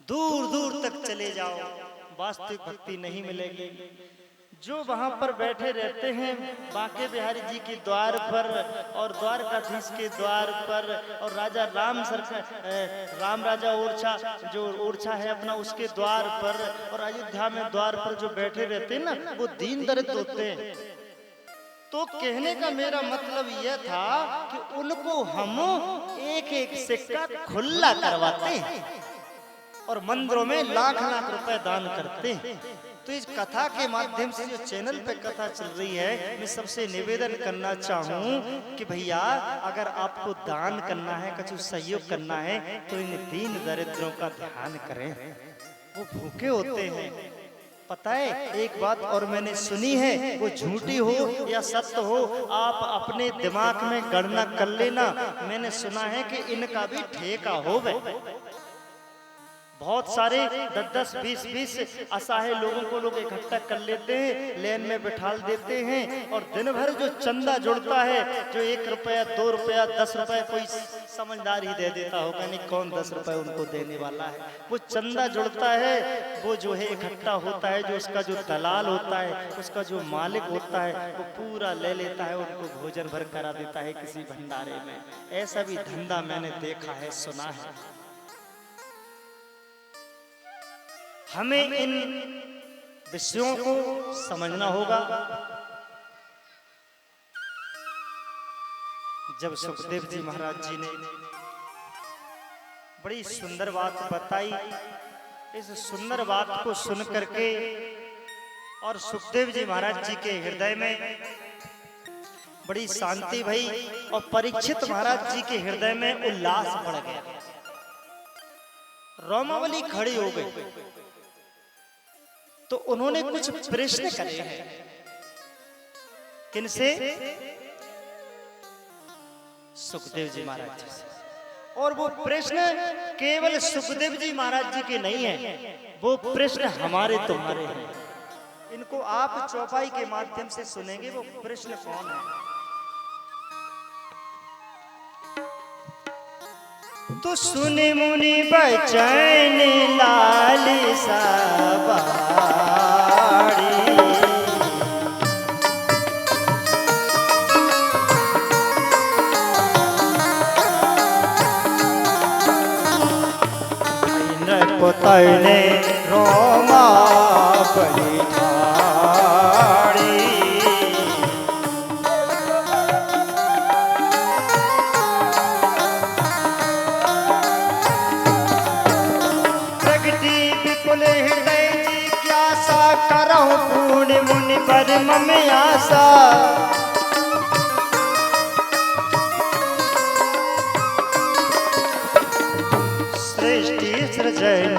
दूर दूर तक चले जाओ, वास्तविक भक्ति नहीं मिलेगी। जो वहां पर बैठे रहते हैं बांके बिहारी जी के द्वार पर और द्वारकाधीश के द्वार पर और राजा राम राजा ओरछा जो ओरछा है अपना उसके द्वार पर और अयोध्या में द्वार पर जो बैठे रहते हैं ना, वो दीन दरिद्र होते हैं। तो कहने का मेरा मतलब यह था कि उनको हम एक एक सिक्का खुला करवाते हैं और मंदिरों में लाख लाख रुपए दान करते हैं। तो इस कथा के माध्यम से जो चैनल पे कथा चल रही है, मैं सबसे निवेदन करना चाहूं कि भैया अगर आपको दान करना है, कुछ सहयोग करना है, तो इन दीन दरिद्रों का ध्यान करें। वो भूखे होते हैं। पता है एक बात और मैंने सुनी है, वो झूठी हो या सत्य हो आप अपने दिमाग में गणना कर लेना। मैंने सुना है कि इनका भी ठेका होवे। बहुत सारे 10-10, 20-20 असहाय लोगों को लोग इकट्ठा कर लेते हैं, लेन में बिठाल देते हैं और दिन भर जो चंदा जुड़ता है, जो 1 रुपया 2 रुपया 10 रुपए कोई समझदार ही दे देता होगा, नहीं कौन 10 रुपए उनको देने वाला है। वो चंदा जुड़ता है, वो जो है इकट्ठा होता है, जो उसका जो दलाल होता है, उसका जो मालिक होता है, वो पूरा ले लेता है, उनको भोजन भर करा देता है किसी भंडारे में। ऐसा भी धंधा मैंने देखा है, सुना है। हमें इन विषयों को समझना होगा। जब सुखदेव जी महाराज जी ने बड़ी सुंदर बात बताई, इस सुंदर बात को सुन करके और सुखदेव जी महाराज जी के हृदय में बड़ी शांति भई और परीक्षित महाराज जी के हृदय में उल्लास बढ़ गया, रोमावली खड़ी हो गई। तो उन्होंने कुछ प्रश्न करे हैं। किनसे? सुखदेव जी महाराज जी से। और वो प्रश्न केवल सुखदेव जी महाराज जी के नहीं है, वो प्रश्न हमारे तुम्हारे हैं। इनको आप चौपाई के माध्यम से सुनेंगे। वो प्रश्न कौन है? तो सुने मुनि बचन लाली सवारी, पुतने रोमा परिधारी, हृदय जिज्ञासा करहु पूर्ण मुनि पर मम आशा। सृष्टि सृजन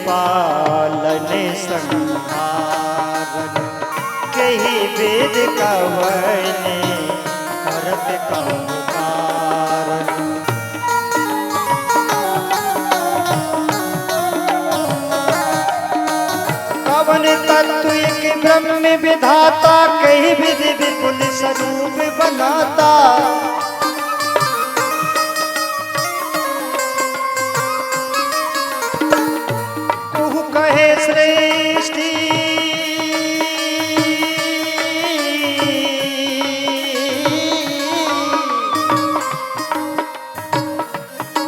पालन संहारन, कही वेद कवन करत कहु कारण। तत्व एक ब्रह्म विधाता, कही विधि विपुल स्वरूप बनाता। तू कहे सृष्टि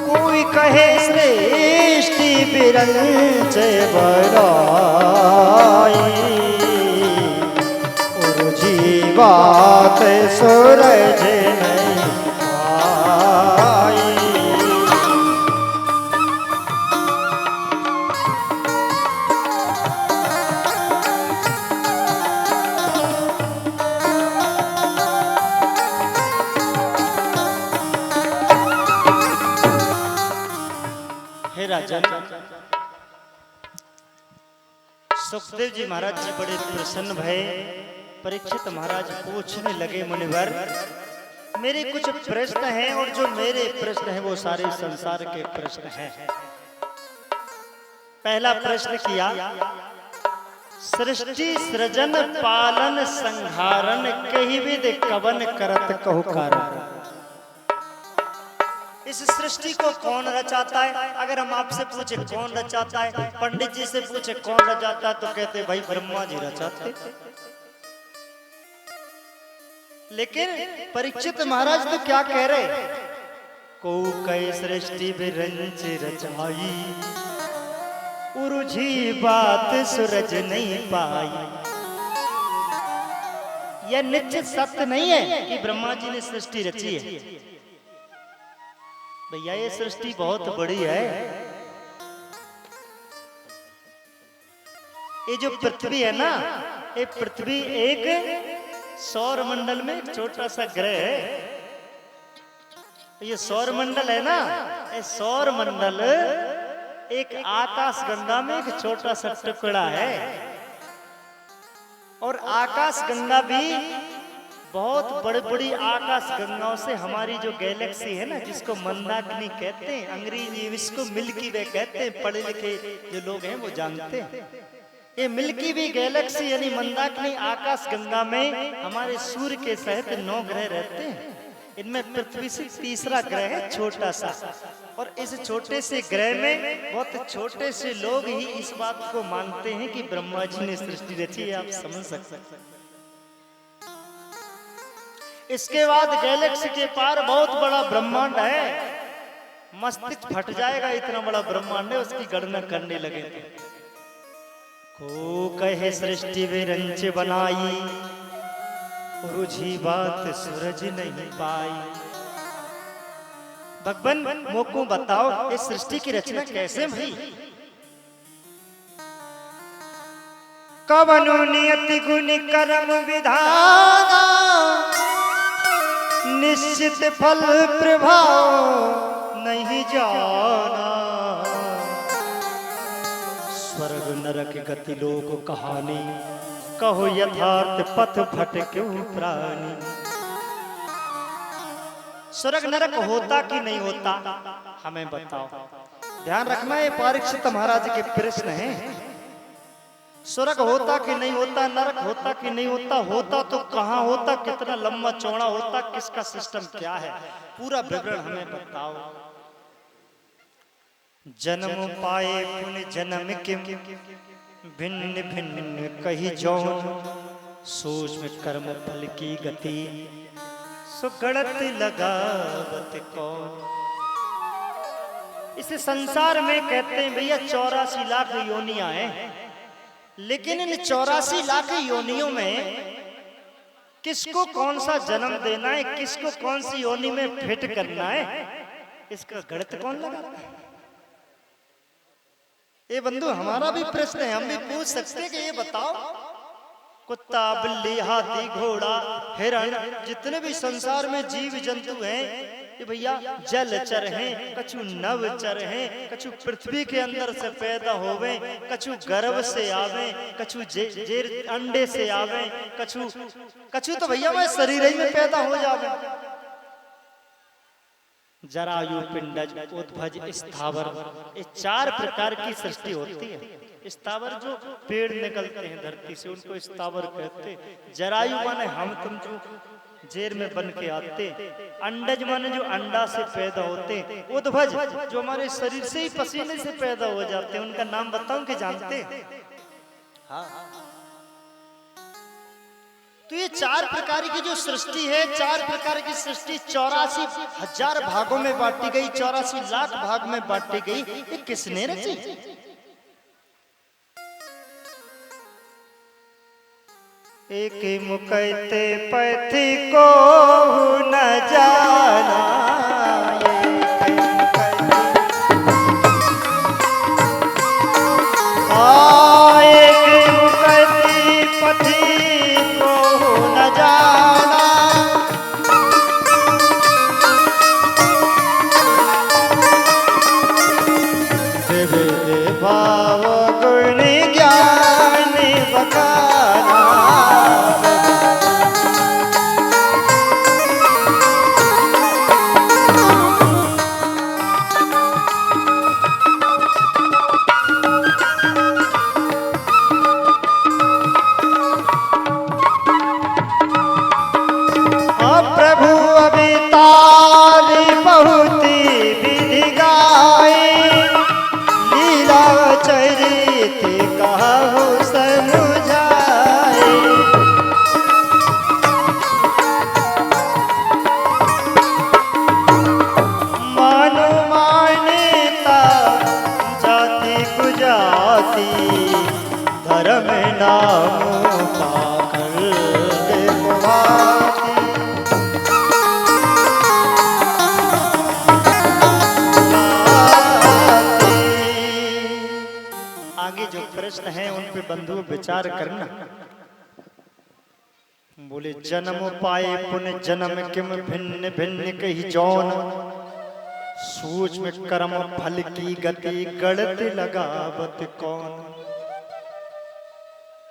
कोई कहे सृष्टि बिरंच बराई, और जीवात सूरज नहीं आई। हे राजन, सुखदेव जी महाराज जी बड़े प्रसन्न भये। परीक्षित महाराज पूछने लगे, मुनिवर मेरे कुछ प्रश्न हैं और जो मेरे प्रश्न हैं वो सारे संसार के प्रश्न हैं। पहला प्रश्न किया, सृष्टि सृजन पालन संहारन कही विधि कवन करत कहु कारण। इस सृष्टि को कौन रचाता है? अगर हम आपसे पूछे कौन रचाता है, पंडित जी से पूछे कौन रचाता है, तो कहते भाई ब्रह्मा जी रचाते। लेकिन परीक्षित महाराज तो क्या कह रहे? को कई सृष्टि बिरंच रचाई, उरुझी बात सूरज नहीं पाई। यह निश्चित सत्य नहीं है कि ब्रह्मा जी ने सृष्टि रची है। भैया ये सृष्टि बहुत बड़ी है। ये जो पृथ्वी है ना, ये पृथ्वी एक सौर मंडल में एक छोटा सा ग्रह है। ये सौर मंडल है ना, ये सौर मंडल एक आकाश गंगा में एक छोटा सा टुकड़ा है। और आकाश गंगा भी बहुत बड़ी बड़ी आकाश गंगाओं से हमारी जो गैलेक्सी है ना, जिसको मंदाकिनी कहते हैं, अंग्रेजी इसको मिल्की वे कहते हैं, पढ़े लिखे जो लोग हैं वो जानते हैं। ये मिल्की वे गैलेक्सी यानी मंदाकिनी आकाश गंगा में हमारे सूर्य के सहित 9 ग्रह रहते हैं। इनमें पृथ्वी से तीसरा ग्रह है छोटा सा। और इस छोटे से ग्रह में बहुत छोटे से लोग ही इस बात को मानते हैं कि ब्रह्मा जी ने सृष्टि रची है। आप समझ सकते हैं। इसके बाद गैलेक्सी के पार बहुत बड़ा ब्रह्मांड है। मस्तिष्क फट जाएगा, इतना बड़ा ब्रह्मांड है, उसकी गणना करने लगे थे। को कहे सृष्टि विरंच बनाई, उरुझी बात सूरज नहीं पाई। भगवान मोको बताओ इस सृष्टि की रचना कैसे भई? कवनु नियति गुण कर्म विधाना, निश्चित फल प्रभाव नहीं जाना। स्वर्ग नरक गति लोक कहानी, कहो यथार्थ पथ भटक्यो प्राणी। स्वर्ग नरक होता कि नहीं होता, हमें बताओ। ध्यान रखना, ये परीक्षित महाराज के प्रश्न हैं। स्वर्ग होता कि नहीं होता, नरक होता कि नहीं होता, होता तो कहाँ होता, कितना लंबा चौड़ा होता, किसका सिस्टम क्या है, पूरा विवरण हमें बताओ। जन्म पाए पुण्य जन्म के भिन्न भिन्न कही जौन, सूक्ष्म कर्म फल की गति सुगणत लगावत कौन। इस संसार में कहते हैं भैया 84 लाख योनियां हैं। लेकिन इन 84 लाख योनियों में किसको कौन सा जन्म देना है, किसको कौन सी योनि में फिट करना है, इसका गणित कौन लगाता है? ये बंधु हमारा भी प्रश्न है, हम भी पूछ सकते हैं कि ये बताओ, कुत्ता बिल्ली हाथी घोड़ा हिरण जितने भी संसार में जीव जंतु हैं, ये भैया जलचर हैं, कछु नवचर हैं, कछु पृथ्वी के अंदर से पैदा होवे, कछु गर्भ से आवे, कछु जेर अंडे से आवे, कछु तो भैया मैं शरीर ही में पैदा हो जावे। जरायु पिंडज उद्भज स्थावर, ये 4 प्रकार की सृष्टि होती है। स्थावर जो पेड़ निकलते हैं धरती से, उनको स्थावर कहते हैं। जरायु माने हम तुम जो जेर में बन के आते, अंडज माने जो अंडा से पैदा होते, उद्भज जो हमारे शरीर से ही पसीने से पैदा हो जाते हैं। उनका नाम बताऊं कि जानते? हाँ। तो ये 4 प्रकार की जो सृष्टि है, 4 प्रकार की सृष्टि 84,000 भागों में बांटी गई, 84 लाख भाग में बांटी गई। ये किसने रची? एक मुकैते पथि को न जाना, एक मुकैते पथि को न जाना, देवे भाव गुण ज्ञान बखाना। प्रश्न हैं उन पे बंधु विचार करना। बोले जन्म पाए पुण्य जन्म किम भिन्न भिन्न कही जौन, सूक्ष्म कर्म फल की गति गणत लगावत कौन।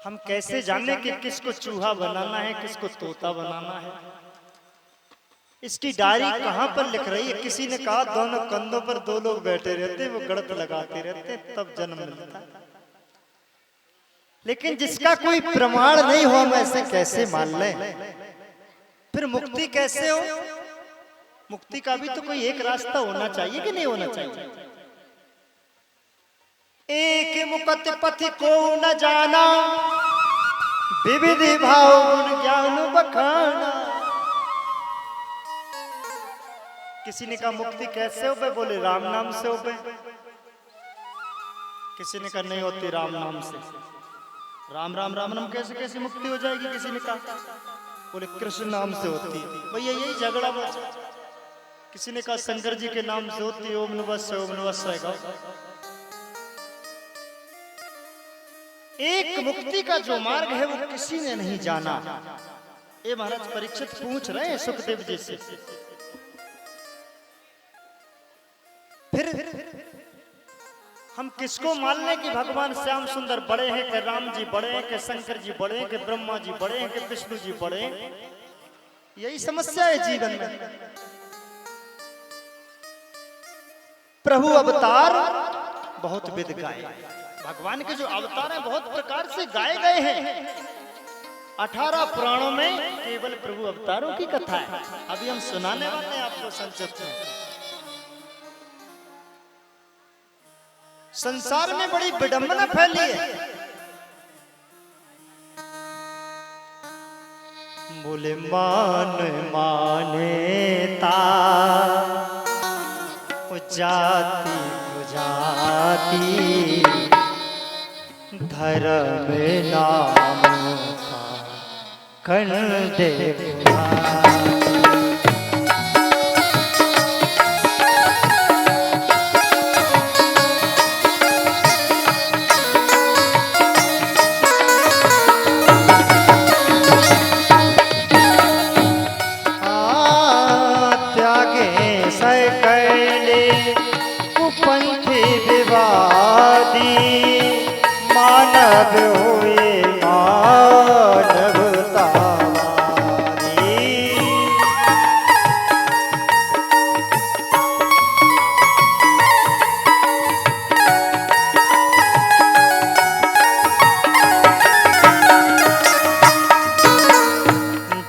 हम कैसे जाने कि किसको चूहा बनाना है किसको तोता बनाना है। इसकी डायरी कहां पर लिख रही है। किसी ने कहा दोनों कंधों पर दो लोग बैठे रहते वो गणत लगाते रहते तब जन्म मिलता। लेकिन जिसका कोई प्रमाण नहीं हो हम ऐसे कैसे मान लें। फिर मुक्ति कैसे हो। मुक्ति का भी तो कोई एक रास्ता होना चाहिए कि नहीं होना चाहिए। एक मुकत पथ को न जाना, विविध भाव गुण ज्ञान बखाना। किसी ने कहा मुक्ति कैसे हो पे, बोले राम नाम से हो पे। किसी ने कहा नहीं होती राम नाम से। राम राम राम नाम कैसे कैसे मुक्ति हो जाएगी। किसी ने कहा बोले कृष्ण नाम से होती। भैया यही झगड़ा बचा। किसी ने कहा शंकर जी के नाम से होती। ओम नमः शिवाय ओम नमः शिवाय। एक मुक्ति का जो मार्ग है वो किसी ने नहीं जाना। ये महाराज परीक्षित पूछ रहे हैं सुखदेव जी से। फिर हम किसको मान लें कि भगवान श्याम सुंदर बड़े हैं कि राम जी बड़े हैं कि शंकर जी बड़े हैं कि ब्रह्मा जी बड़े हैं कि विष्णु जी बड़े हैं। यही समस्या है जीवन में। प्रभु अवतार बहुत विध गाए। भगवान के जो अवतार हैं बहुत प्रकार से गाए गए हैं। 18 पुराणों में केवल प्रभु अवतारों की कथा है। अभी हम सुनाने वाले हैं आपको संक्षिप्त में। संसार में बड़ी विडंबना फैली है। बोले मान मानेता जाति जाति, धर्म नाम का कंडे मानव हुए मानवतावादी।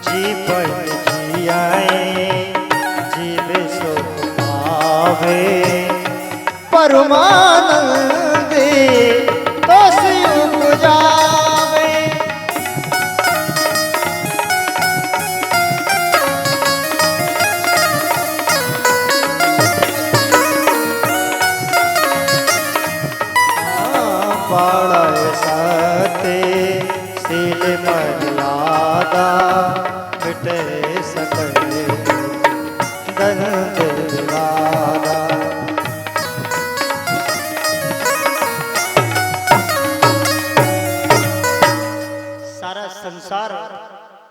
जीवन जियाए जीव सुख पावे, परमानंद संसार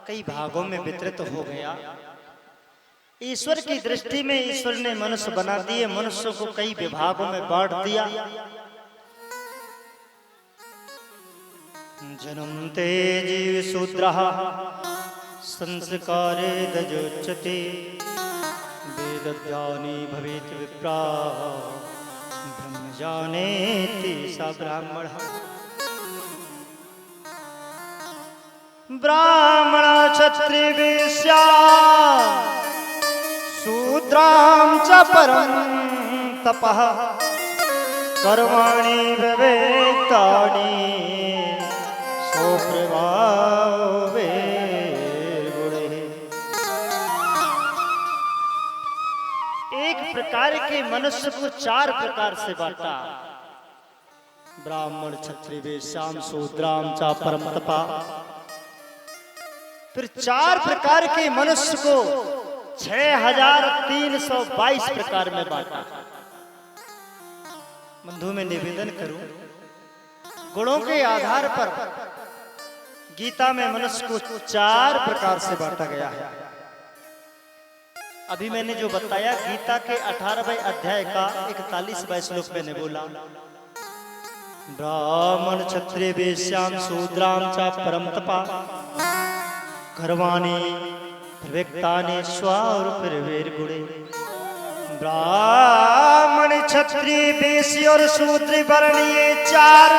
कई भागों में वितरित हो गया। ईश्वर की दृष्टि में ईश्वर ने मनुष्य बना दिए। मनुष्य को कई विभागों में बांट दिया। जन्मते जीव शूद्रः संस्कारे दजोच्यते, वेदज्ञानी भवेत् विप्रा ब्रह्म जानेति स ब्राह्मणः। ब्राह्मण क्षत्रिय वैश्य शूद्रां च परं तपः, कर्माणि विवेक्तानि स्वप्रभावे गुणे। एक प्रकार के मनुष्य को 4 प्रकार से बांटा। ब्राह्मण क्षत्रिय वैश्य शूद्रां च परं तपः। फिर 4 प्रकार के मनुष्य को 6322 प्रकार में बांटा। बंधु में निवेदन करूं, गुणों के आधार पर गीता में मनुष्य को 4 प्रकार से बांटा गया है। अभी मैंने जो बताया गीता के 18वें अध्याय का 41वां श्लोक मैंने बोला, ब्राह्मण क्षत्रिय वैश्याम शूद्राम च परम तपा कर्माणि प्रविक्तानि स्वरूपैर्गुणे। ब्राह्मण क्षत्रिय वैश्य और शूद्र वर्ण ये 4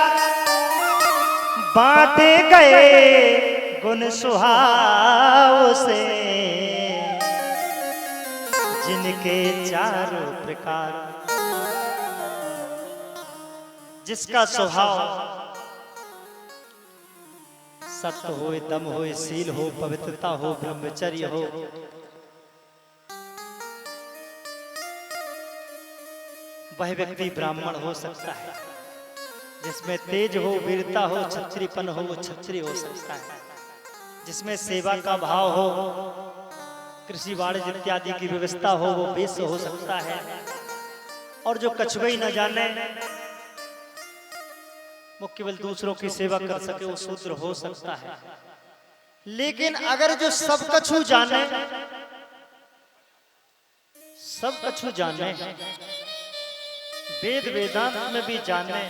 बांटे गए गुण स्वभाव से, जिनके 4 प्रकार, जिसका स्वभाव सत्य हो, दम हो, शील हो, पवित्रता हो, ब्रह्मचर्य हो, वह व्यक्ति ब्राह्मण हो सकता है। जिसमें तेज हो, वीरता हो, क्षत्रियपन हो, वो क्षत्रिय हो सकता है। जिसमें सेवा का भाव हो, कृषि वाणिज्य इत्यादि की व्यवस्था हो, वो वैश्य हो सकता है। और जो कछुई न जाने, वो केवल दूसरों की सेवा कर सके, वो शूद्र हो सकता है। लेकिन अगर जो सब कछु जाने, सब कछु जाने, वेद वेदांत में भी जाने,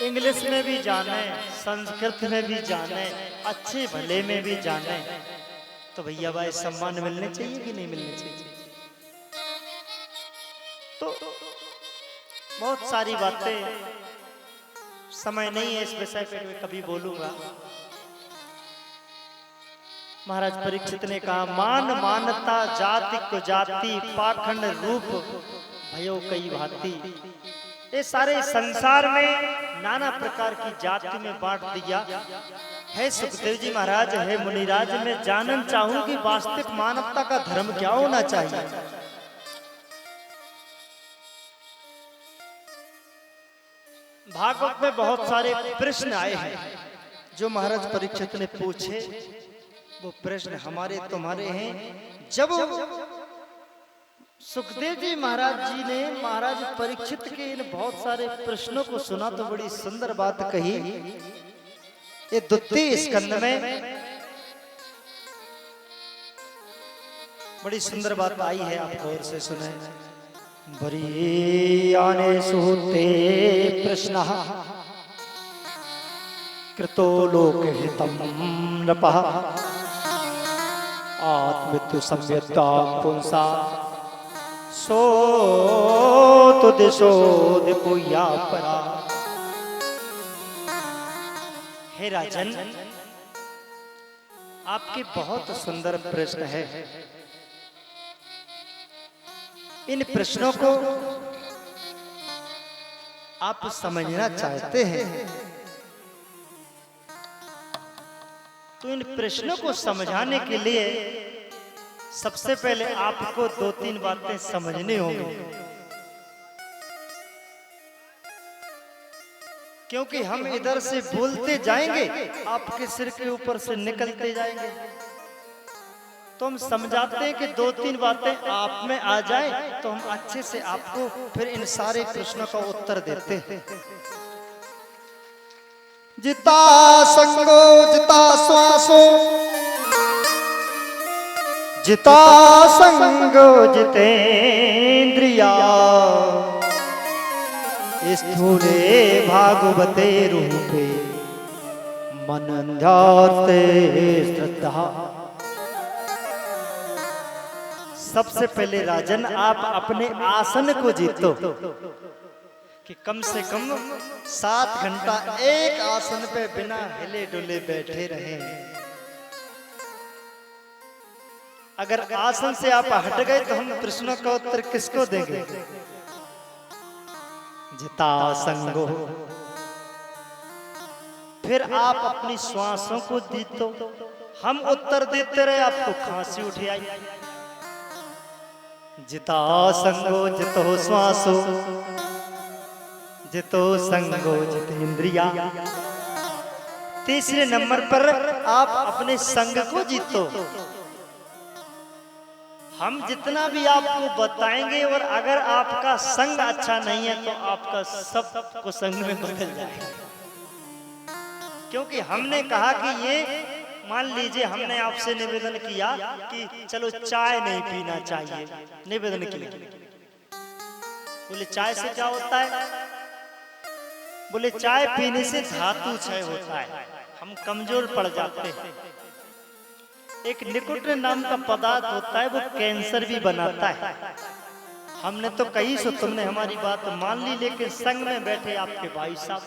इंग्लिश में भी जाने, संस्कृत में भी जाने, अच्छे भले में भी जाने, तो भैया भाई सम्मान मिलने चाहिए कि नहीं मिलने चाहिए? तो बहुत सारी बातें, समय नहीं है इस विषय पे मैं कभी बोलूंगा। महाराज परीक्षित ने कहा, मान मानता जाति को जाति, पाखंड रूप भयो कई भांति। ये सारे संसार में नाना प्रकार की जाति में बांट दिया है। सुखदेव जी महाराज, है मुनिराज, मैं जानना चाहूं कि वास्तविक मानवता का धर्म क्या होना चाहिए। भागवत में बहुत सारे प्रश्न आए हैं जो महाराज परीक्षित ने पूछे। वो प्रश्न हमारे तुम्हारे हैं। जब सुखदेव जी महाराज जी ने महाराज परीक्षित के इन बहुत सारे प्रश्नों को सुना तो बड़ी सुंदर बात कही। ये 2 स्कंद में बड़ी सुंदर बात आई है, आप गौर से सुने। बरी आने सुते प्रश्न कृतो लोक हितम नपः आत्मतु संयता पुंसा सो तो दिशो दिपुया परा। हे राजन, आपके बहुत सुंदर प्रश्न है। इन प्रश्नों को आप समझना चाहते हैं तो इन प्रश्नों को समझाने के लिए सबसे पहले आपको 2-3 बातें समझनी होंगी, क्योंकि हम इधर से बोलते जाएंगे, आपके सिर के ऊपर से निकलते जाएंगे। तो हम समझाते हैं कि 2-3 बातें आप में आ जाए तो हम अच्छे से आपको फिर इन सारे प्रश्नों का उत्तर देते हैं। जिता संगो जिता श्वासो, जिता संगो जितेंद्रिया, स्थूले भागवते रूपे मनंध्यार्थे श्रद्धा। सबसे पहले राजन, आप अपने आसन को जीतो कि कम से कम 7 घंटा एक आसन पे बिना हिले डुले बैठे रहे। अगर आसन से आप हट गए तो हम प्रश्नों का उत्तर किसको देंगे? जिता संगो। फिर आप अपनी श्वासों को जीतो। हम उत्तर देते रहे, आपको खांसी उठी आई। जिता संगो जितो श्वासो, जितो संगो जितेंद्रिया। तीसरे नंबर पर आप अपने संग को जीतो। हम जितना भी आपको बताएंगे और अगर आपका संग अच्छा नहीं है तो आपका सब को संग में बदल जाएगा। क्योंकि हमने कहा कि ये मान लीजिए हमने आपसे निवेदन किया कि चलो चाय नहीं पीना चाहिए, निवेदन किया, बोले चाय से क्या होता है? बोले चाय पीने से धातु क्षय होता है, हम कमजोर पड़ जाते हैं। एक निकोटिन नाम का पदार्थ होता है, वो कैंसर भी बनाता है। हमने तो कही सो तुमने हमारी बात मान ली, लेकिन संग में बैठे आपके भाई साहब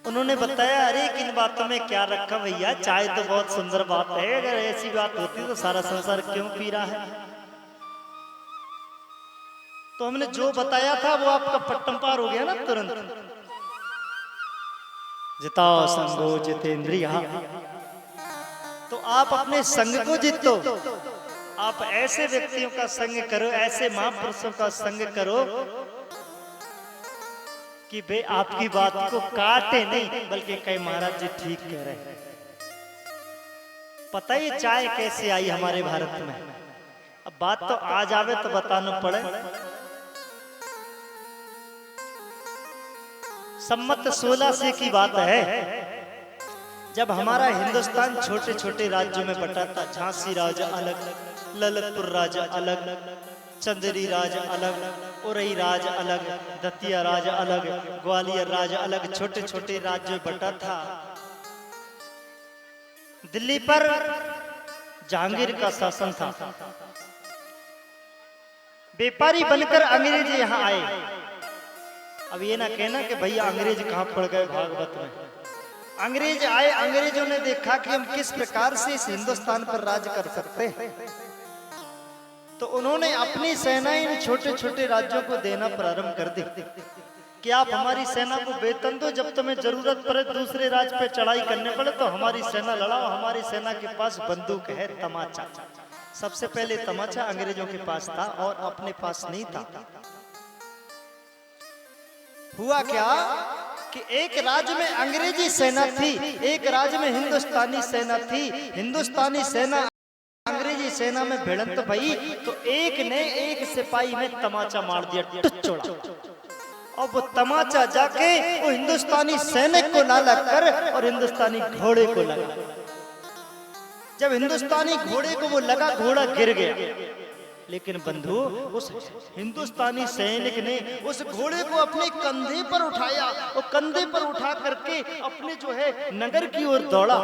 उन्होंने बताया अरे किन बातों में क्या रखा भैया, चाय तो बहुत सुंदर बात है, अगर ऐसी बात होती तो सारा संसार क्यों पी रहा है। तो हमने जो बताया था वो आपका पट्टम पार हो गया ना तुरंत। जिता संगो जितेंद्रिया, तो आप अपने संग को जीतो। आप ऐसे व्यक्तियों का संग करो, ऐसे महापुरुषों का संग करो कि वे आपकी बात को काटे नहीं, बल्कि कई महाराज जी ठीक कह रहे हैं। पता ही चाय कैसे आई हमारे भारत में? अब बात तो आ जावे तो बताना पड़े। सम्मत 1600 की बात है, जब हमारा हिंदुस्तान छोटे छोटे राज्यों में बटा था। झांसी राज अलग, ललितपुर राज अलग, चंदेरी राज अलग, उरई राज अलग, दतिया राज अलग, ग्वालियर राज अलग, छोटे छोटे राज्य में बटा था। दिल्ली पर जहांगीर का शासन था। व्यापारी बनकर अंग्रेज यहाँ आए। अब ये ना कहना कि भैया अंग्रेज कहाँ पड़ गए भागवत में। अंग्रेज आए, अंग्रेजों ने देखा कि हम किस प्रकार से इस हिंदुस्तान पर राज कर सकते हैं, तो उन्होंने अपनी सेना इन छोटे छोटे राज्यों को देना प्रारंभ कर दी कि आप हमारी सेना को वेतन दो, जब तुम्हें जरूरत पड़े दूसरे राज्य पे चढ़ाई करने पड़े तो हमारी सेना लड़ाओ। हमारी सेना के पास बंदूक है, तमाचा। सबसे पहले तमाचा अंग्रेजों के पास था और अपने पास नहीं था। हुआ क्या कि एक राज्य में अंग्रेजी सेना थी, एक राज्य में हिंदुस्तानी सेना थी। हिंदुस्तानी सेना अंग्रेजी सेना में भिड़ंत भई तो एक ने एक सिपाही में तमाचा मार दिया, टुच्चोड़ा। और वो तमाचा जाके वो हिंदुस्तानी सैनिक को ना लगकर और हिंदुस्तानी घोड़े को लगा। जब हिंदुस्तानी घोड़े को वो लगा, घोड़ा गिर गया। लेकिन बंधु, उस हिंदुस्तानी सैनिक ने उस घोड़े को अपने कंधे पर उठाया और कंधे पर उठा करके अपने जो है नगर की ओर दौड़ा।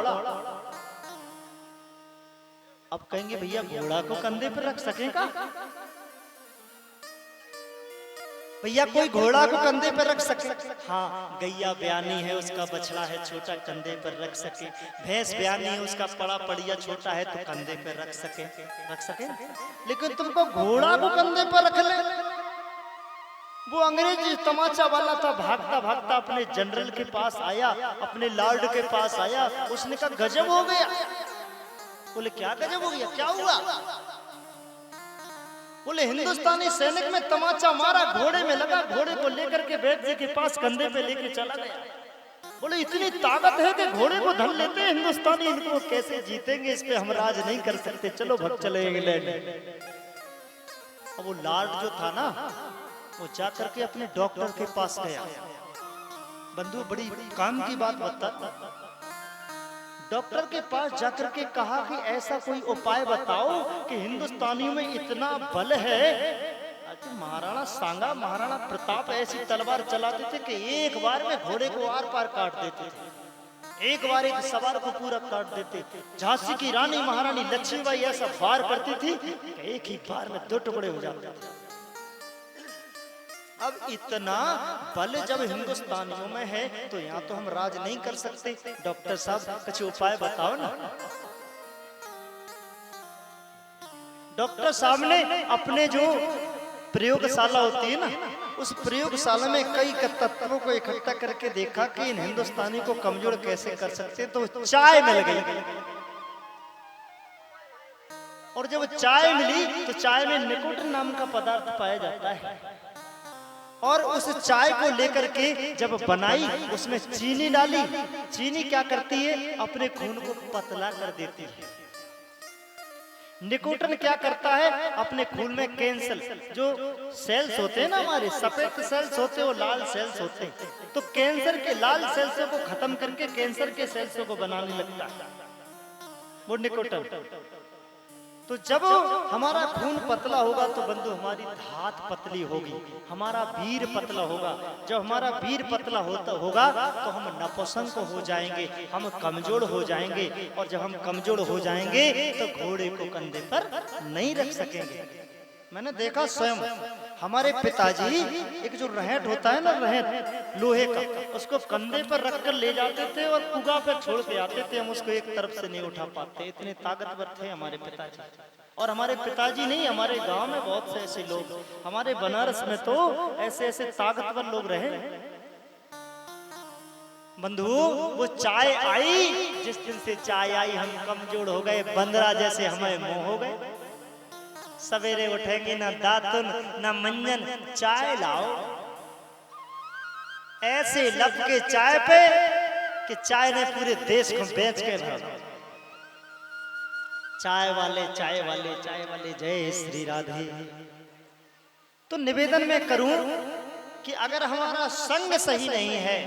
अब कहेंगे भैया घोड़ा को कंधे पर रख सकेगा? भैया कोई घोड़ा को कंधे पर रख सके? हाँ, गैया ब्यानी है, उसका बछड़ा है छोटा, कंधे पर रख सके। भैंस ब्यानी है, उसका पड़ा पड़िया छोटा है तो कंधे पर रख सके। लेकिन तुमको घोड़ा को कंधे पर रख ले? वो अंग्रेजी तमाचा वाला था, भागता भागता अपने जनरल के पास आया, अपने लॉर्ड के पास आया। उसने कहा गजब हो गया। बोले क्या गजब हो गया, क्या हुआ? बोले हिंदुस्तानी सैनिक में तमाचा मारा, घोड़े में लगा, घोड़े को लेकर के बैठ जी के पास कंधे पे लेके चला गया। बोले इतनी ताकत है कि घोड़े को धर लेते हैं हिंदुस्तानी, इनको कैसे जीतेंगे, इस पे हम राज नहीं कर सकते, चलो भग चले इंग्लैंड। अब वो लॉर्ड जो था ना, वो जाकर के अपने डॉक्टर के पास गया। बंधु बड़ी काम की बात बता। डॉक्टर के पास जाकर के कहा कि ऐसा कोई उपाय बताओ कि हिंदुस्तानियों में इतना बल है। महाराणा सांगा, महाराणा प्रताप ऐसी तलवार चलाते थे कि एक बार में घोड़े को आर पार काट देते थे, एक बार एक सवार को पूरा काट देते। झांसी की रानी महारानी लक्ष्मीबाई ऐसा वार करती थी कि एक ही बार में 2 टुकड़े हो जाते थे। अब इतना बल जब हिंदुस्तानियों में है तो यहाँ तो हम राज नहीं कर सकते। डॉक्टर साहब कुछ उपाय बताओ ना। डॉक्टर साहब ने अपने जो प्रयोगशाला होती है ना, उस प्रयोगशाला में कई तत्वों को इकट्ठा करके देखा कि इन हिंदुस्तानी को कमजोर कैसे कर सकते हैं। तो चाय मिल गई, और जब चाय मिली तो चाय में निकोटिन नाम का पदार्थ पाया जाता है। और उस चाय को लेकर के जब बनाई, उसमें चीनी डाली। चीनी क्या करती है, अपने खून को पतला कर देती है। निकोटिन क्या करता है, अपने खून में कैंसर जो सेल्स होते हैं ना, हमारे सफेद सेल्स होते हैं वो लाल सेल्स होते हैं, तो कैंसर के लाल सेल्सों को खत्म करके कैंसर के सेल्सों को बनाने लगता है वो निकोटिन। तो जब हमारा खून पतला होगा तो बंधु हमारी धात पतली होगी, हमारा वीर पतला होगा। जब हमारा वीर पतला होगा तो हम नपुंसक हो जाएंगे, हम कमजोर हो जाएंगे, और जब हम कमजोर हो जाएंगे तो घोड़े को कंधे पर नहीं रख सकेंगे। मैंने देखा स्वयं, हमारे पिताजी एक जो रहट होता है ना, रहट लोहे का, उसको कंधे पर रखकर ले जाते थे और कुगा पे छोड़ के आते थे, हम उसको एक तरफ से नहीं उठा पाते, इतने ताकतवर थे हमारे पिताजी। और हमारे पिताजी नहीं, हमारे गांव में बहुत से ऐसे लोग, हमारे बनारस में तो ऐसे ऐसे ताकतवर लोग रहे। बंधु वो चाय आई, जिस दिन से चाय आई हम कमजोर हो गए, बंदरा जैसे हमें मोह हो गए। सवेरे उठेंगे ना दातुन ना मंजन, चाय लाओ, ऐसे लब के चाय पे कि चाय ने पूरे देश को बेच के रखा। चाय वाले चाय वाले चाय वाले, जय श्री राधे। तो निवेदन में करूं कि अगर हमारा संग सही नहीं है,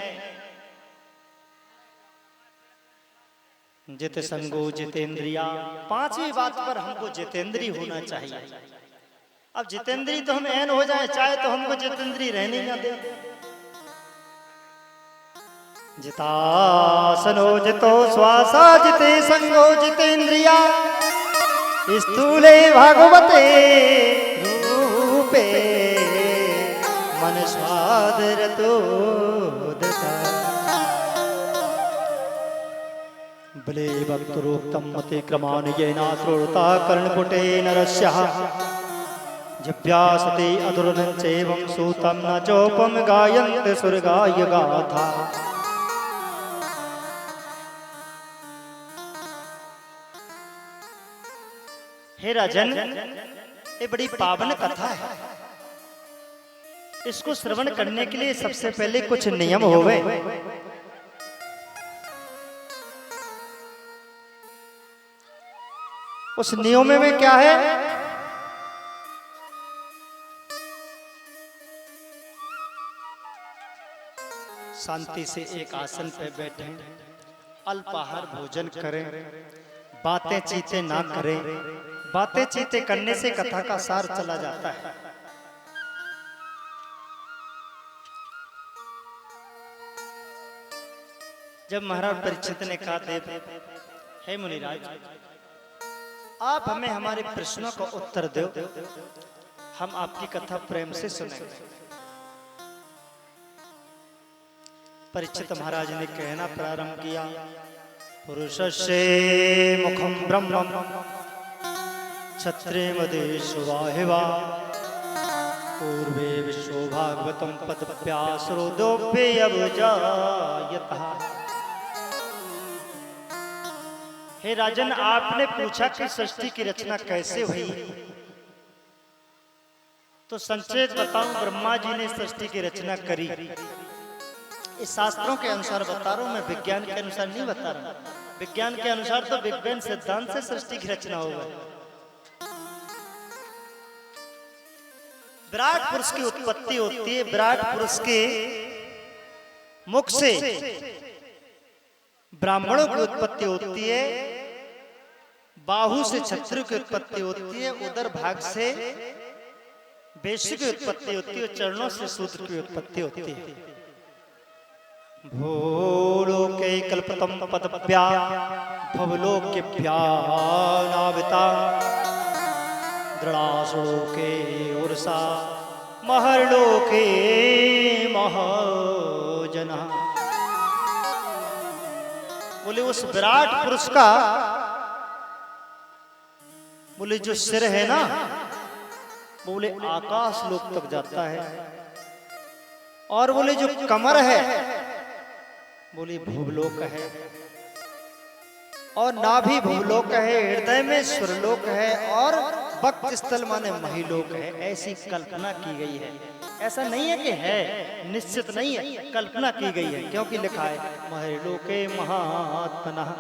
जित संगो जितेंद्रिया, पांचवी बात पर हमको जितेंद्री होना चाहिए। अब जितेंद्री तो हम ऐन हो जाए चाहे तो हमको जितेंद्री रहने ना दे। जितासनो जितो श्वासा जिते संगो जितेंद्रिया, स्थूले भागवते रूपे मन स्वादरतो दता। बले भक्तरोक्तम मते क्रमान येना श्रोता कर्णपुटे नरस्यः, जिव्यासते अधुरनं चैवं सूतं न चोपम गायन्ते स्वर्गाय गाथा। हे राजन, ये बड़ी पावन कथा है, इसको श्रवण करने के लिए सबसे पहले कुछ नियम होवे। उस नियम में क्या है? शांति से एक आसन पे बैठें, अल्पाहार भोजन करें, बातें चीतें ना करें। बातें चीतें करने से कथा का सार चला जाता है। जब महाराज परीक्षित ने कहा, देव हे मुनिराज, आप हमें हमारे प्रश्नों का उत्तर दो, हम आपकी कथा प्रेम से सुनेंगे। परीक्षित महाराज ने कहना प्रारंभ किया, पुरुषस्य मुखम ब्रह्मम क्षत्रे मदेशवाहिवा, पूर्वे विश्वो भागवतम पदप्यासरोदोपे अवजायतः। हे राजन, आपने पूछा कि सृष्टि की रचना कैसे हुई, तो संक्षेप बताऊं, ब्रह्मा जी ने सृष्टि की रचना करी। इस शास्त्रों के अनुसार बता रहा हूं मैं, विज्ञान के अनुसार नहीं बता रहा। विज्ञान के अनुसार तो बिग बैंग सिद्धांत से सृष्टि की रचना होगा। विराट पुरुष की उत्पत्ति होती है, विराट पुरुष के मुख से ब्राह्मणों की उत्पत्ति होती है, बाहु से क्षत्रिय की उत्पत्ति होती है, उदर भाग से वैश्य की उत्पत्ति होती है, चरणों से शूद्र की उत्पत्ति होती है। भूलोके कल्पतम पदप्या भवलोके नाविता, दृढ़ासुलोके उर्सा महर्लोके महाजना। बोले उस विराट पुरुष का, बोले जो सिर है ना, बोले आकाश लोक तक जाता है, और बोले जो कमर है बोले भूलोक है, और नाभि भूलोक है, हृदय में सुरलोक है, और वक्त स्थल माने महिलोक है। ऐसी कल्पना की गई है। ऐसा नहीं है कि है, निश्चित नहीं है, कल्पना की गई है, क्योंकि लिखा है महिलोके महात्मनः।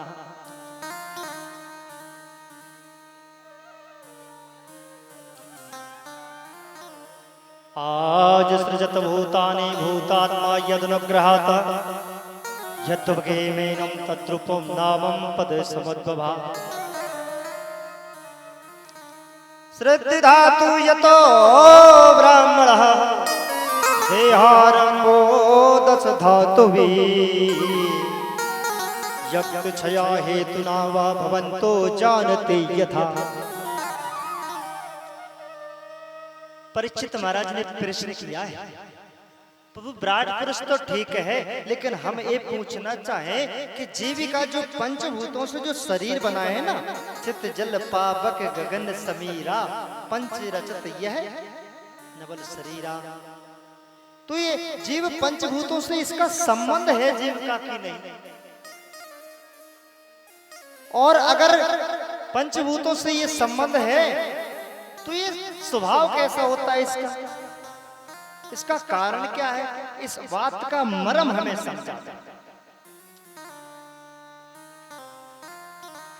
आज सृजत भूतानि भूतात्मा यदनुग्रहात् यद्वगेमेनं तद्रूपं नामं पद समुद्भवा श्रद्धातु यतो ब्राह्मणः देहारम्भो दश धातुभिः यज्ञक्षया हेतुना वा भवन्तो जानते यथा। परीक्षित महाराज ने प्रश्न किया है, प्रभु विराट पुरुष तो ठीक है, लेकिन हम ये पूछना चाहें कि जीविका जो पंचभूतों से जो शरीर बना है ना, चित जल पावक गगन समीरा पंच रचत यह नवल शरीरा, तो ये जीव पंचभूतों से इसका संबंध है जीविका की नहीं? और अगर पंचभूतों से ये संबंध है तो ये स्वभाव कैसा होता है इसका? इसका कारण क्या है? इस बात का मर्म हमें समझाना।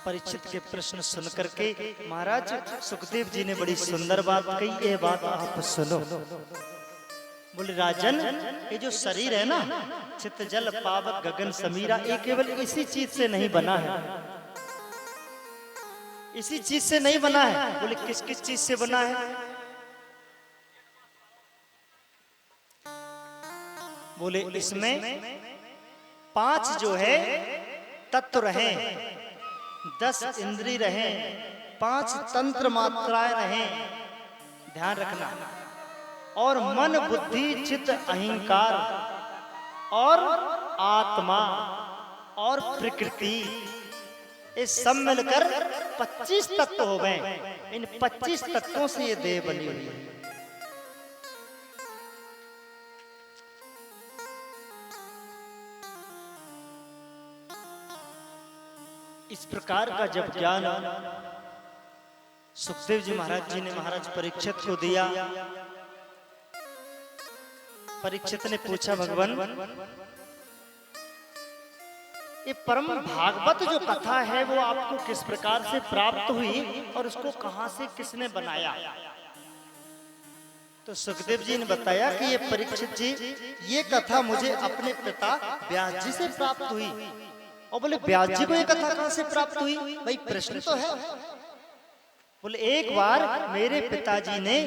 परीक्षित के प्रश्न सुन करके महाराज सुखदेव जी ने बड़ी सुंदर बात कही, ये बात आप सुनो। बोले राजन, ये जो शरीर है ना, चित्त जल पावक गगन समीरा, ये केवल इसी चीज से नहीं बना है, इसी चीज से नहीं बना है। बोले किस किस चीज से बना है? बोले इसमें 5 जो है तत्व रहे, 10 इंद्री रहे, 5 तंत्र मात्राएं रहे, ध्यान रखना, और मन बुद्धि चित्त अहंकार और आत्मा और प्रकृति, ये सब मिलकर 25 तत्व हो गए। इन 25 तत्वों से ये देह बनी हुई है। इस प्रकार का जब ज्ञान सुखदेव जी महाराज जी ने महाराज परीक्षित को दिया, परीक्षित ने पूछा, भगवान ये परम भागवत जो कथा है वो आपको किस प्रकार से प्राप्त हुई और उसको कहां से किसने बनाया? तो सुखदेव जी ने बताया कि ये परीक्षित जी, ये कथा मुझे अपने पिता व्यास जी से प्राप्त हुई। और बोले व्यास जी को ये कथा कहां से प्राप्त हुई? भाई प्रश्न तो है। बोले एक बार मेरे पिताजी ने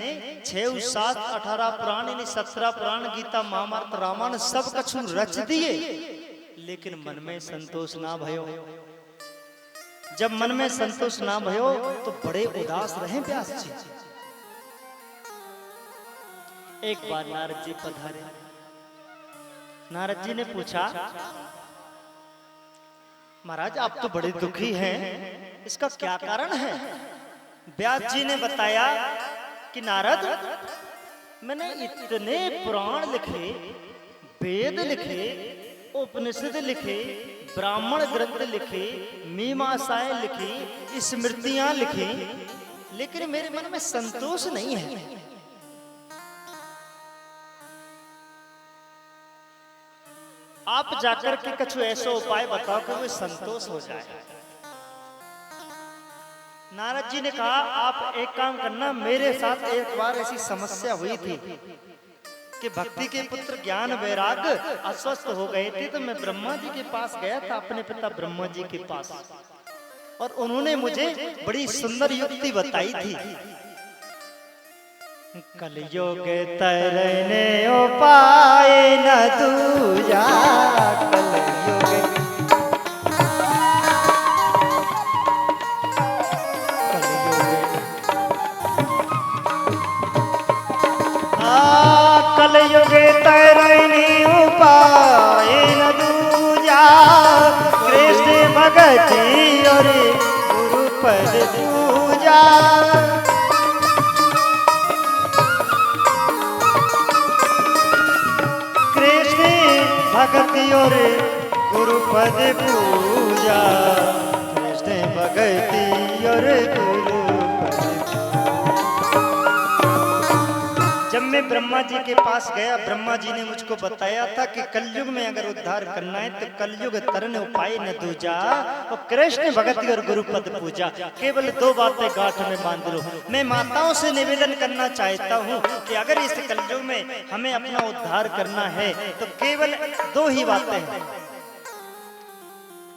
6, 7, 18 पुराण यानी 17 पुराण, गीता, महाभारत, रामायण सब कछु रच दिए, लेकिन मन में संतोष ना भयो। जब मन में संतोष ना भयो तो बड़े उदास रहे व्यास जी। एक बार नारद जी पधारे। नारद जी ने पूछा, महाराज आप तो बड़े दुखी हैं, इसका क्या कारण है? व्यास जी ने बताया कि नारद, मैंने इतने पुराण लिखे, वेद लिखे, उपनिषद लिखे, ब्राह्मण ग्रंथ लिखे, मीमांसाएं लिखी, स्मृतियां लिखी, लेकिन मेरे मन में संतोष नहीं है। आप जाकर के कुछ ऐसा उपाय बताओ कि वो संतोष हो जाए। नारद जी ने कहा, आप एक काम करना, मेरे साथ एक बार ऐसी समस्या हुई थी कि भक्ति के पुत्र ज्ञान वैराग्य अस्वस्थ हो गए थे, तो मैं ब्रह्मा जी के पास गया था, अपने पिता ब्रह्मा जी के पास, और उन्होंने मुझे बड़ी सुंदर युक्ति बताई थी। कलयुग तरने उपाय न दूजा, कलयुग तरने उपाय न दूजा, कृष्ण भगति और गुरु पद पूजा। भक्ति और गुरु पद पूजा, कृष्ण भक्ति और गुरु पद। जब मैं ब्रह्मा जी के पास गया, ब्रह्मा जी ने मुझको बताया था कि कलयुग में अगर उद्धार करना है तो कलयुग तरन उपाय न दूजा, और कृष्ण भगति और गुरु पद पूजा, केवल 2 बातें गांठ में बांध लो। मैं माताओं से निवेदन करना चाहता हूँ कि अगर इस कलयुग में हमें अपना उद्धार करना है तो केवल 2 ही बातें हैं।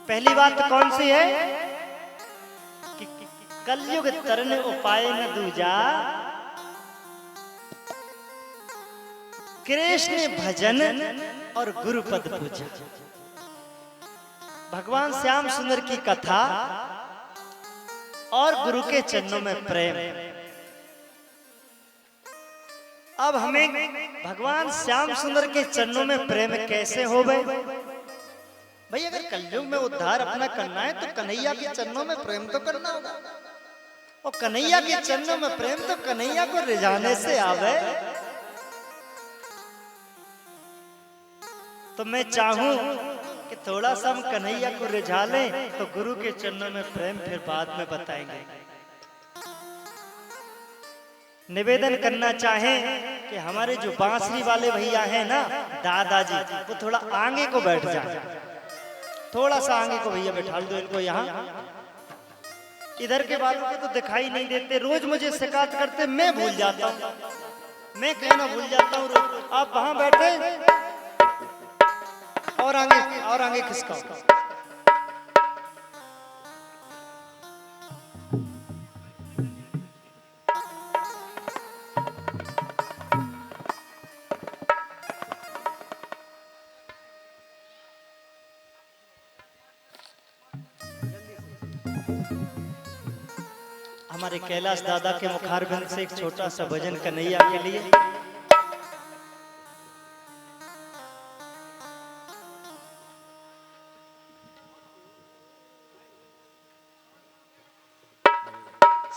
पहली बात कौन सी है कि कलयुग तरन उपाय न दूजा, कृष्ण भजन और गुरु पद पूजा। भगवान श्याम सुंदर की कथा और गुरु के चरणों में प्रेम। अब हमें भगवान श्याम सुंदर के चरणों में प्रेम कैसे हो गए भाई? अगर कलयुग में उद्धार अपना करना है तो कन्हैया के चरणों में प्रेम तो करना होगा, और कन्हैया के चरणों में प्रेम तो कन्हैया को रिझाने से आवे। तो मैं चाहूं कि थोड़ा सा हम कन्हैया को रिझा लें, तो गुरु के चरणों में प्रेम फिर बाद में बताएंगे। निवेदन करना चाहें कि हमारे जो बांसुरी वाले भैया हैं ना, दादाजी, वो थोड़ा आगे को बैठ जाए, थोड़ा सा आगे को भैया बैठा दो इनको यहाँ। इधर के वालों को तो दिखाई नहीं देते, रोज मुझे शिकायत करते, मैं भूल जाता हूँ, मैं कहना भूल जाता हूँ रोज। आप वहां बैठे और आगे खिसकाओ। हमारे कैलाश दादा के मुखारबिंद से एक छोटा सा भजन कन्हैया के लिए।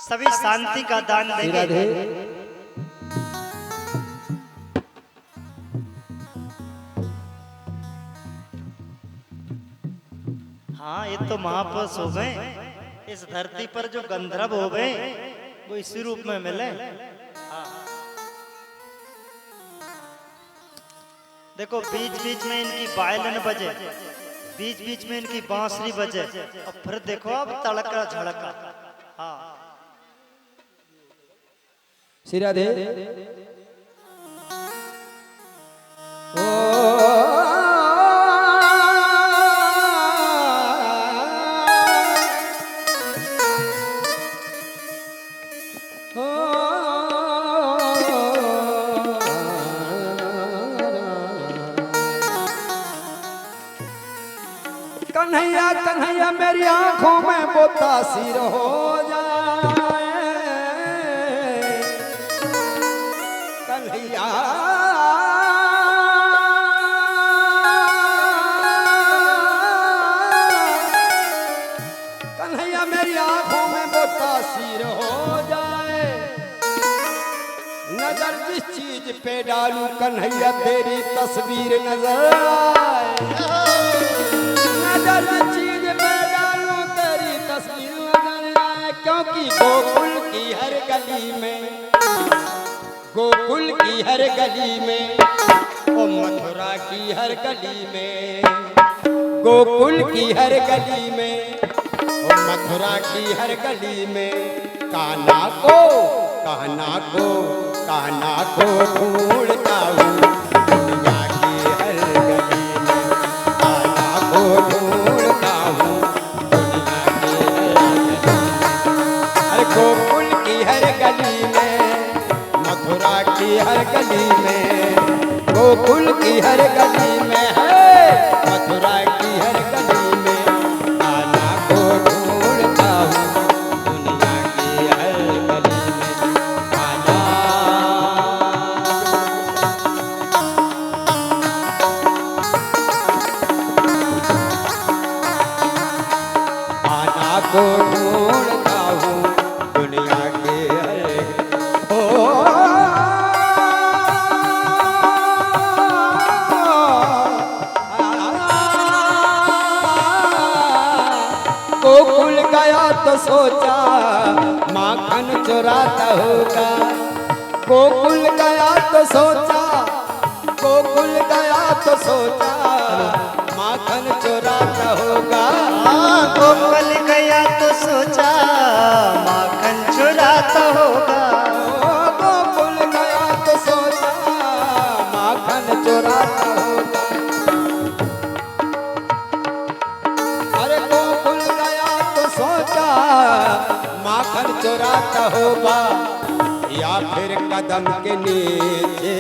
सभी शांति का दान देंगे। हाँ, ये तो महापुरुष हो गए। इस धरती पर जो गंधर्व हो गए वो इसी रूप में मिले। हाँ। देखो बीच बीच में इनकी वायलिन बजे, बीच बीच में इनकी बांसुरी बजे, और फिर देखो अब तड़का झड़का। हाँ, श्री राधे। कन्हैया कन्हैया मेरी आंखों में बोतासीर हो जाए, कन्हैया कन्हैया मेरी आंखों में बोतासीर हो जाए। नजर जिस चीज पे डालूं कन्हैया तेरी तस्वीर नजर आए। नजर जिस चीज पे डालूं तेरी तस्वीर नजर आए। क्योंकि गोकुल की हर गली में, गोकुल की हर गली में, ओ मथुरा की हर गली में, गोकुल की हर गली में, ओ मथुरा की हर गली में, कान्हा को कान्हा को कान्हा को ढूंढता हूँ दुनिया की हर गली में, कान्हा को ढूंढता हूँ दुनिया की हर गली में। अरे गोकुल की हर गली में, मथुरा की हर गली में, गोकुल की हर गली में है, मथुरा की हर गली में, कान्हा को ढूंढता हूँ दुनिया की हर गली में, कान्हा को ढूंढता हूँ दुनिया के हर गोकुल गया तो सोचा माखन चुराता होगा, गोकुल गया तो सोचा, गोकुल गया तो सोचा माखन चुराता होगा। गोकुल गया तो सोचा माखन चुराता होगा। गोकुल गया तो सोचा माखन चुराता होगा। अरे गोकुल गया तो सोचा माखन चुराता होगा, या फिर कदम के नीचे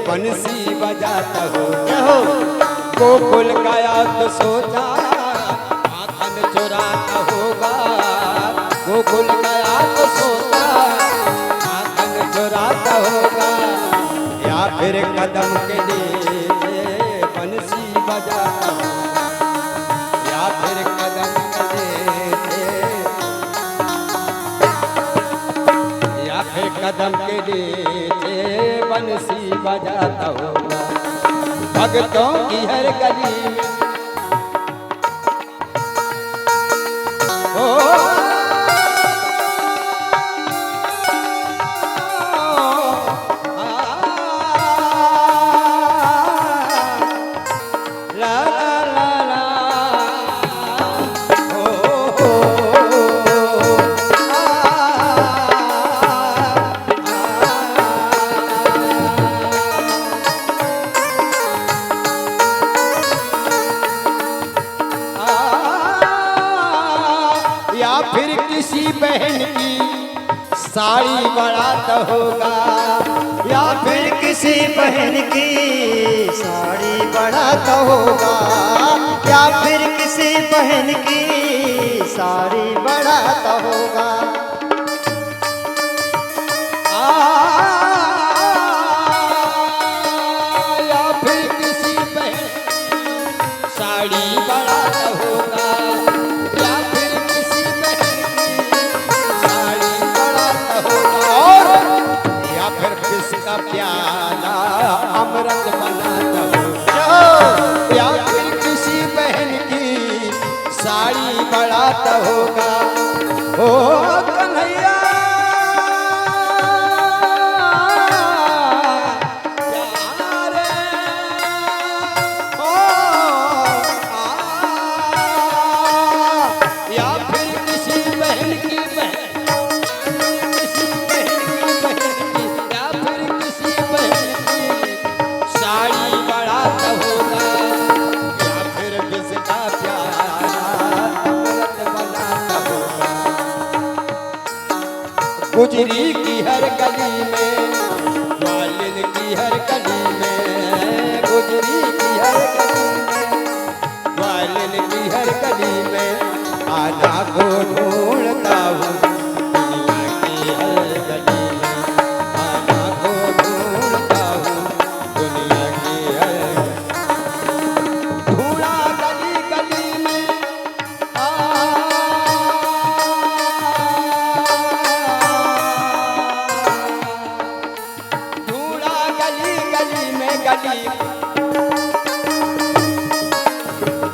बंसी बजाता होगा। गोकुल गया तो सोचा माखन चुराता होगा। गोकुल गया तो सोचा माखन चुराता होगा, या फिर कदम के नीचे बंसी बजाता होगा। या फिर कदम के नीचे, या फिर कदम के नीचे बंसी बजाता होगा। भक्तों की हर गली में ओ ला ला ला या फिर किसी बहन की साड़ी बढ़ाता होगा। या फिर किसी बहन की साड़ी बढ़ाता होगा। या फिर किसी बहन की साड़ी बढ़ाता होगा। या फिर किसी बहन की साड़ी बढ़ाता होगा। या फिर किसी बहन की साड़ी बढ़ाता होगा। और या फिर किसका प्याला अमृत बनाता होगा। या फिर किसी बहन की साड़ी बढ़ाता होगा। ओ कन्हैया प्यारे, ओ या फिर किसी बहन की किसी बहन की या फिर किसी बहन की साड़ी बढ़ाता होगा। या फिर किसका प्यारा अमृत बनाता होगा। गुजरी की हर गली में, ग्वालियर की हर गली में, गुजरी की हर गली में, ग्वालियर की हर गली में आना को ढूंढता हूँ। दुनिया की हर गली में आना को ढूंढता हूँ। दुनिया की हर ढूंढा गली गली में ढूंढा गली गली में, गली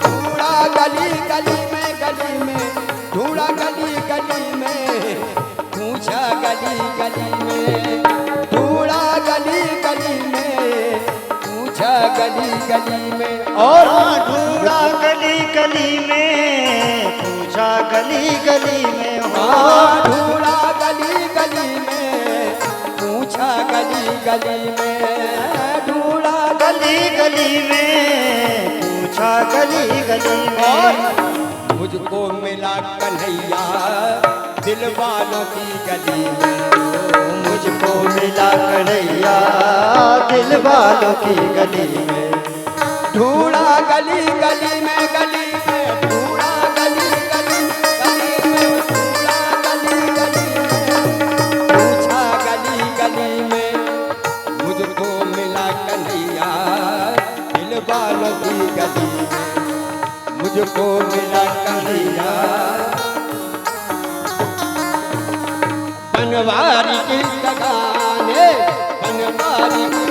ढूंढा गली गली में, गली में ढूंढा गली गली में, पूछा गली गली में, ढूंढा गली गली में, पूछा गली गली में। और ढूंढा गली गली में, पूछा गली गली में। ढूंढा गली गली में, पूछा गली गली में, ढूंढा गली गली में, पूछा गली गली में। मुझको मिला कन्हैया दिल वालों की गली में। मुझको मिला कन्हैया दिल वालों की गली में। ढूंढा गली गली में, गली में ढूंढा गली गली गली में, ढूंढा गली गली में, पूछा गली गली में। मुझको मिला कन्हैया दिल वालों की गली में। मुझको मिला कन्हैया बनवारी की लगाने, बनवारी की